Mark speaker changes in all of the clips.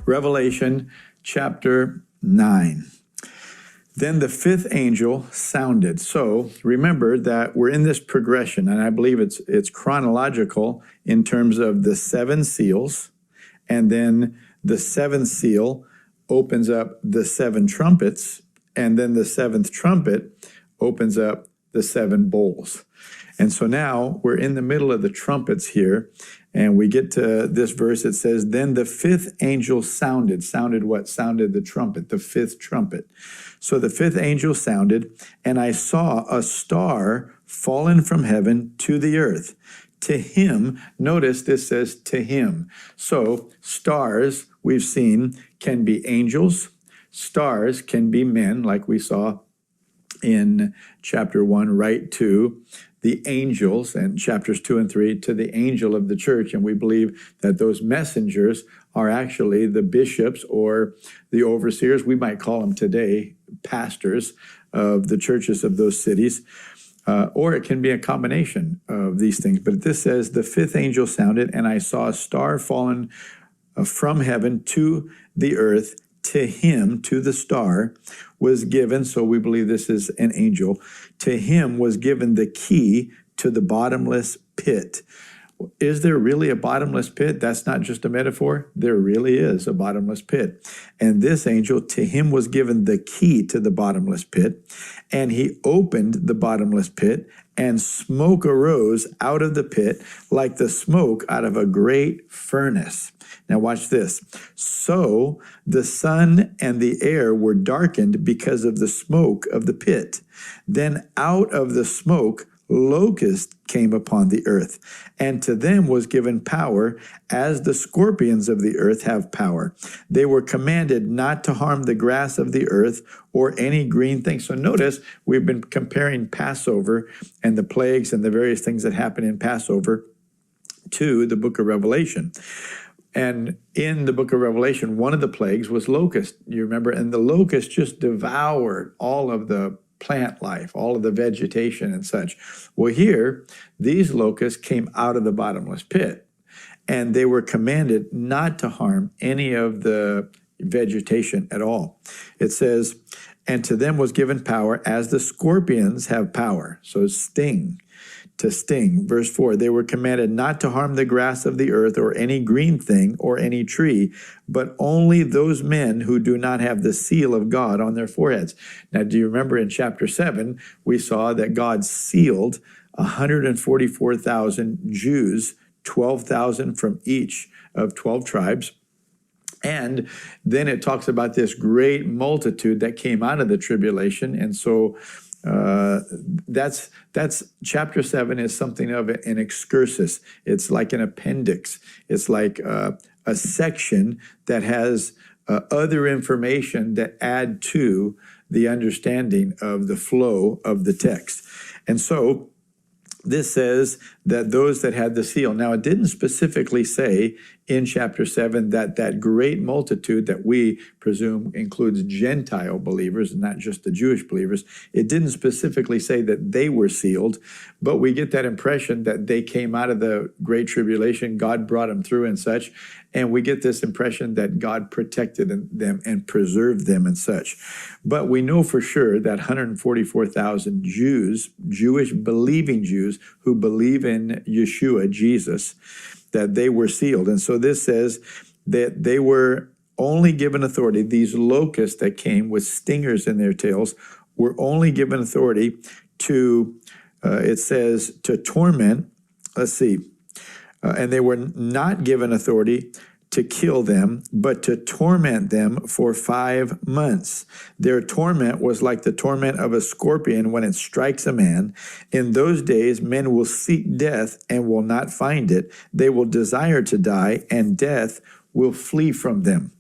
Speaker 1: Revelation chapter 9. Then the fifth angel sounded. So remember that we're in this progression, and I believe it's chronological in terms of the seven seals, and then the seventh seal opens up the seven trumpets, and then the seventh trumpet opens up the seven bowls. And so now we're in the middle of the trumpets here, and we get to this verse. It says, then the fifth angel sounded. Sounded what? Sounded the trumpet, the fifth trumpet. So the fifth angel sounded, and I saw a star fallen from heaven to the earth. To him, notice this says to him. So stars, we've seen, can be angels. Stars can be men, like we saw in chapter 1, right to the angels, and chapters 2 and 3 to the angel of the church. And we believe that those messengers are actually the bishops or the overseers. We might call them today pastors of the churches of those cities. Or it can be a combination of these things. But this says, the fifth angel sounded, and I saw a star fallen from heaven to the earth. To him, to the star, was given, so we believe this is an angel, to him was given the key to the bottomless pit. Is there really a bottomless pit? That's not just a metaphor. There really is a bottomless pit. And this angel, to him was given the key to the bottomless pit, and he opened the bottomless pit, and smoke arose out of the pit like the smoke out of a great furnace. Now watch this. So the sun and the air were darkened because of the smoke of the pit. Then out of the smoke, locusts came upon the earth, and to them was given power, as the scorpions of the earth have power. They were commanded not to harm the grass of the earth or any green thing. So notice we've been comparing Passover and the plagues and the various things that happen in Passover to the book of Revelation. And in the book of Revelation, one of the plagues was locust, you remember, and the locust just devoured all of the plant life, all of the vegetation and such. Well, here, these locusts came out of the bottomless pit, and they were commanded not to harm any of the vegetation at all. It says, and to them was given power as the scorpions have power. So sting. To sting. Verse 4, they were commanded not to harm the grass of the earth or any green thing or any tree, but only those men who do not have the seal of God on their foreheads. Now, do you remember in chapter 7, we saw that God sealed 144,000 Jews, 12,000 from each of 12 tribes. And then it talks about this great multitude that came out of the tribulation. And so that's chapter 7 is something of an excursus. It's like an appendix. It's like a section that has other information that add to the understanding of the flow of the text. And so this says that those that had the seal. Now, it didn't specifically say in chapter 7 that great multitude that we presume includes Gentile believers, not just the Jewish believers. It didn't specifically say that they were sealed, but we get that impression that they came out of the Great Tribulation, God brought them through and such, and we get this impression that God protected them and preserved them and such. But we know for sure that 144,000 Jews, Jewish believing Jews who believe in Yeshua, Jesus, that they were sealed. And so this says that they were only given authority. These locusts that came with stingers in their tails were only given authority to, it says, to torment. Let's see. And they were not given authority to kill them, but to torment them for 5 months. Their torment was like the torment of a scorpion when it strikes a man. In those days, men will seek death and will not find it. They will desire to die, and death will flee from them.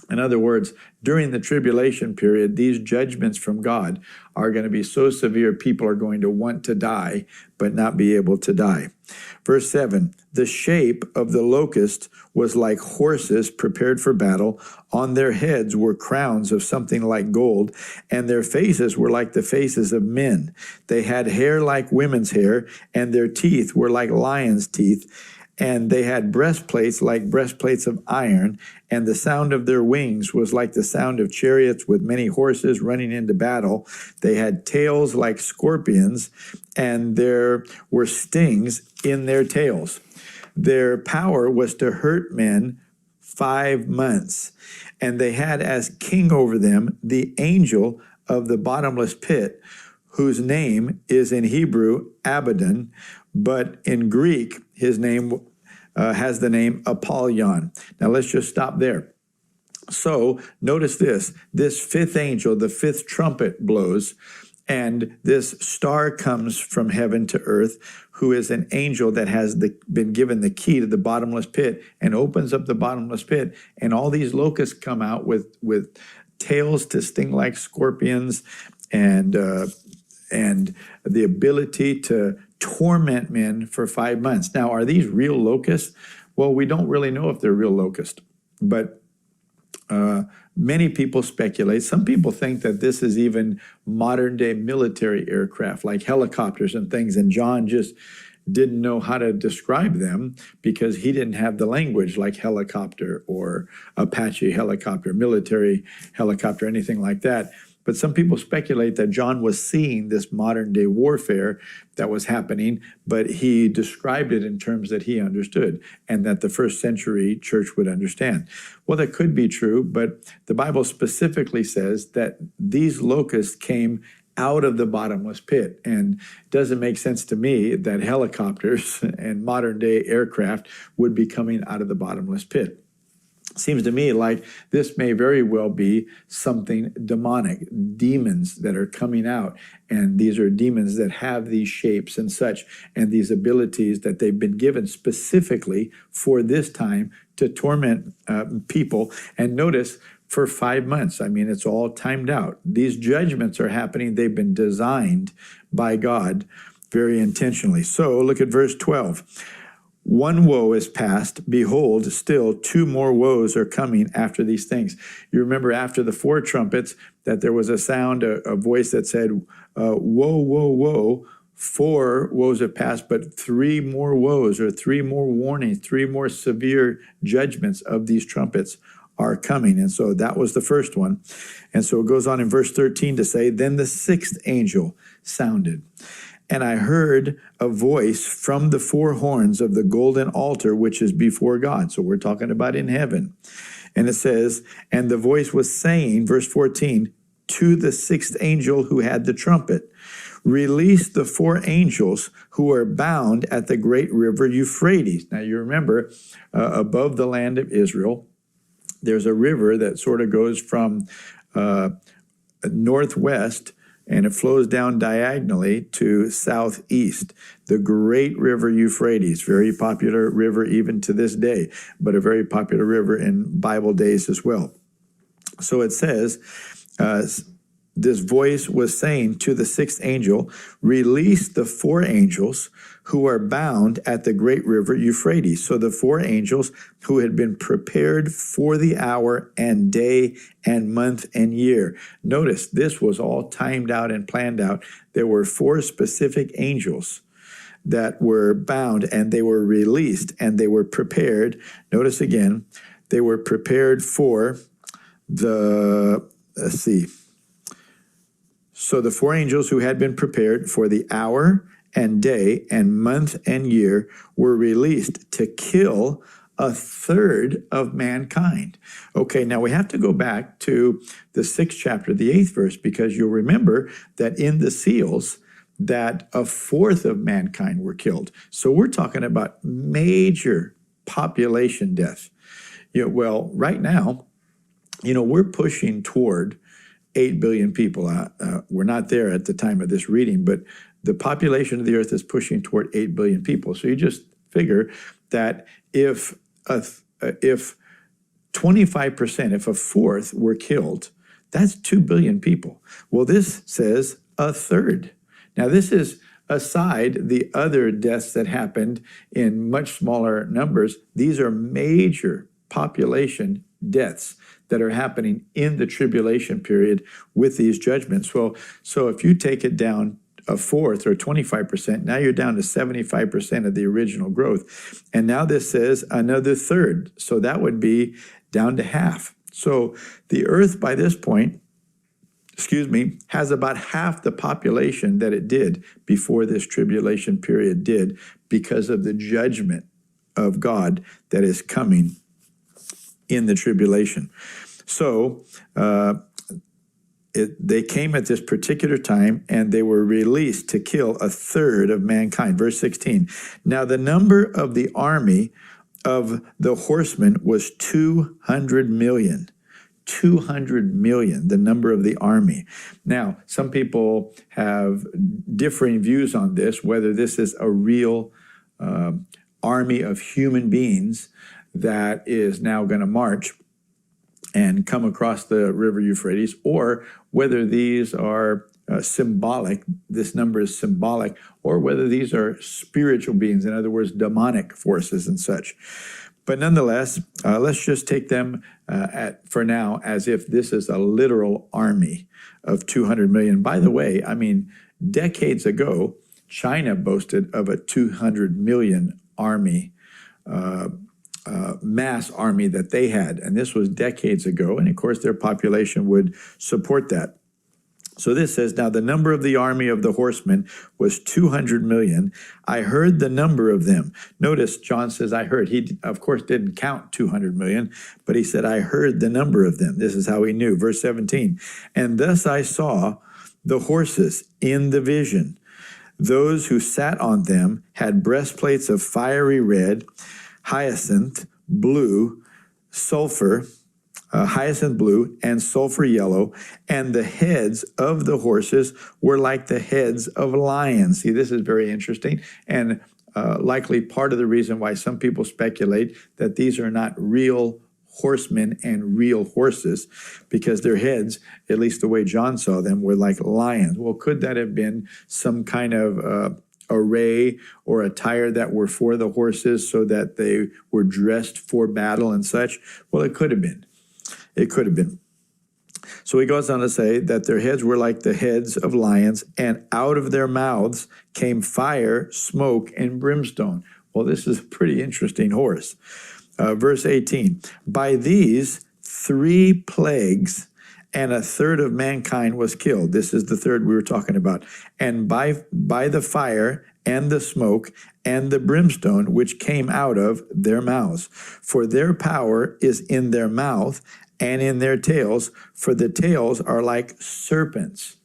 Speaker 1: In other words, during the tribulation period, these judgments from God are going to be so severe, people are going to want to die, but not be able to die. Verse 7, the shape of the locust was like horses prepared for battle. On their heads were crowns of something like gold, and their faces were like the faces of men. They had hair like women's hair, and their teeth were like lions' teeth. And they had breastplates like breastplates of iron, and the sound of their wings was like the sound of chariots with many horses running into battle. They had tails like scorpions, and there were stings in their tails. Their power was to hurt men 5 months. And they had as king over them the angel of the bottomless pit, whose name is in Hebrew Abaddon, but in Greek his name has the name Apollyon. Now let's just stop there. So notice this fifth angel, the fifth trumpet blows, and this star comes from heaven to earth, who is an angel that has been given the key to the bottomless pit, and opens up the bottomless pit, and all these locusts come out with tails to sting like scorpions, and the ability to torment men for 5 months. Now, are these real locusts? Well, we don't really know if they're real locusts, but many people speculate. Some people think that this is even modern day military aircraft, like helicopters and things, and John just didn't know how to describe them because he didn't have the language like helicopter or Apache helicopter, military helicopter, anything like that. But some people speculate that John was seeing this modern day warfare that was happening, but he described it in terms that he understood and that the first century church would understand. Well, that could be true, but the Bible specifically says that these locusts came out of the bottomless pit. And it doesn't make sense to me that helicopters and modern day aircraft would be coming out of the bottomless pit. Seems to me like this may very well be something demonic, demons that are coming out. And these are demons that have these shapes and such, and these abilities that they've been given specifically for this time to torment people. And notice, for 5 months. I mean, it's all timed out. These judgments are happening. They've been designed by God very intentionally. So look at verse 12. One woe is past. Behold, still 2 more woes are coming after these things. You remember after the 4 trumpets that there was a sound, a voice that said, woe, woe, woe. 4 woes have passed, but 3 more woes, or 3 more warnings, 3 more severe judgments of these trumpets are coming. And so that was the first one. And so it goes on in verse 13 to say, then the 6th angel sounded, and I heard a voice from the 4 horns of the golden altar, which is before God. So we're talking about in heaven. And it says, and the voice was saying, verse 14, to the 6th angel who had the trumpet, release the 4 angels who are bound at the great river Euphrates. Now you remember, above the land of Israel, there's a river that sort of goes from northwest, and it flows down diagonally to southeast. The great river Euphrates, very popular river even to this day, but a very popular river in Bible days as well. So it says, this voice was saying to the 6th angel, release the 4 angels who are bound at the great river Euphrates. So the 4 angels who had been prepared for the hour and day and month and year. Notice this was all timed out and planned out. There were 4 specific angels that were bound, and they were released, and they were prepared. Notice again, they were prepared for the, So the 4 angels who had been prepared for the hour and day and month and year were released to kill 1/3 of mankind. Okay, now we have to go back to the 6th chapter, the 8th verse, because you'll remember that in the seals, that 1/4 of mankind were killed. So we're talking about major population death. Well, right now, we're pushing toward 8 billion people. We're not there at the time of this reading, but the population of the earth is pushing toward 8 billion people. So you just figure that if 25%, if 1/4 were killed, that's 2 billion people. Well, this says 1/3. Now, this is aside the other deaths that happened in much smaller numbers. These are major population deaths that are happening in the tribulation period with these judgments. Well, so if you take it down a fourth or 25%. Now you're down to 75% of the original growth. And now this says another third. So that would be down to half. So the earth by this point, has about half the population that it did before this tribulation period did, because of the judgment of God that is coming in the tribulation. So they came at this particular time, and they were released to kill a third of mankind. Verse 16. Now the number of the army of the horsemen was 200 million. 200 million, the number of the army. Now, some people have differing views on this, whether this is a real army of human beings that is now going to march and come across the river Euphrates, or whether these are symbolic, this number is symbolic, or whether these are spiritual beings, in other words, demonic forces and such. But nonetheless, let's just take them for now as if this is a literal army of 200 million. By the way, I mean, decades ago, China boasted of a 200 million army, mass army that they had. And this was decades ago. And of course, their population would support that. So this says, now the number of the army of the horsemen was 200 million. I heard the number of them. Notice John says, I heard. He, of course, didn't count 200 million, but he said, I heard the number of them. This is how he knew. Verse 17, and thus I saw the horses in the vision. Those who sat on them had breastplates of fiery red, hyacinth blue, hyacinth blue and sulfur yellow, and the heads of the horses were like the heads of lions. See, this is very interesting, and likely part of the reason why some people speculate that these are not real horsemen and real horses, because their heads, at least the way John saw them, were like lions. Well, could that have been some kind of array or attire that were for the horses so that they were dressed for battle and such? Well, it could have been. It could have been. So he goes on to say that their heads were like the heads of lions, and out of their mouths came fire, smoke, and brimstone. Well, this is a pretty interesting horse. Verse 18, by these 3 plagues and a third of mankind was killed. This is the third we were talking about. And by the fire and the smoke and the brimstone which came out of their mouths. For their power is in their mouth and in their tails, for the tails are like serpents,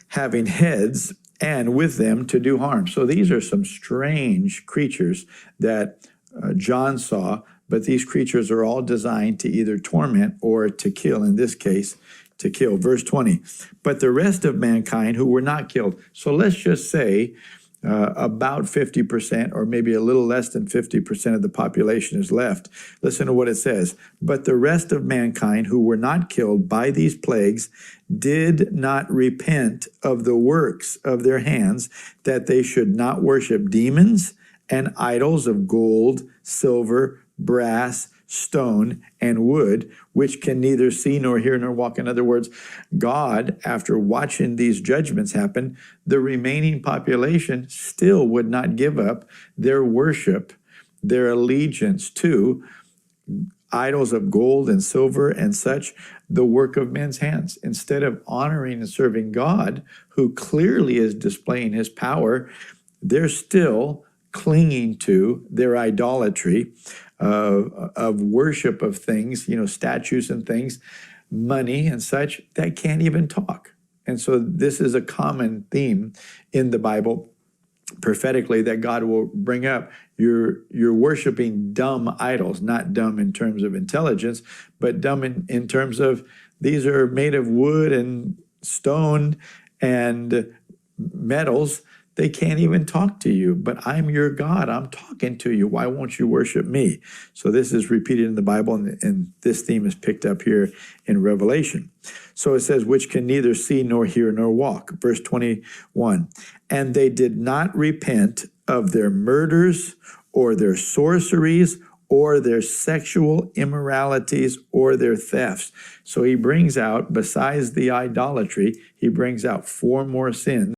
Speaker 1: having heads, and with them to do harm. So these are some strange creatures that John saw, but these creatures are all designed to either torment or to kill, in this case, to kill. Verse 20, but the rest of mankind who were not killed. So let's just say about 50%, or maybe a little less than 50% of the population is left. Listen to what it says. But the rest of mankind who were not killed by these plagues did not repent of the works of their hands, that they should not worship demons and idols of gold, silver, brass, stone, and wood, which can neither see nor hear nor walk. In other words, God, after watching these judgments happen, the remaining population still would not give up their worship, their allegiance to idols of gold and silver and such, the work of men's hands. Instead of honoring and serving God, who clearly is displaying his power, they're still clinging to their idolatry of worship of things, statues and things, money and such, that can't even talk. And so this is a common theme in the Bible, prophetically, that God will bring up. You're worshiping dumb idols, not dumb in terms of intelligence, but dumb in terms of these are made of wood and stone and metals. They can't even talk to you, but I'm your God. I'm talking to you. Why won't you worship me? So this is repeated in the Bible, and this theme is picked up here in Revelation. So it says, which can neither see nor hear nor walk. Verse 21, and they did not repent of their murders or their sorceries or their sexual immoralities or their thefts. So he brings out, besides the idolatry, he brings out 4 more sins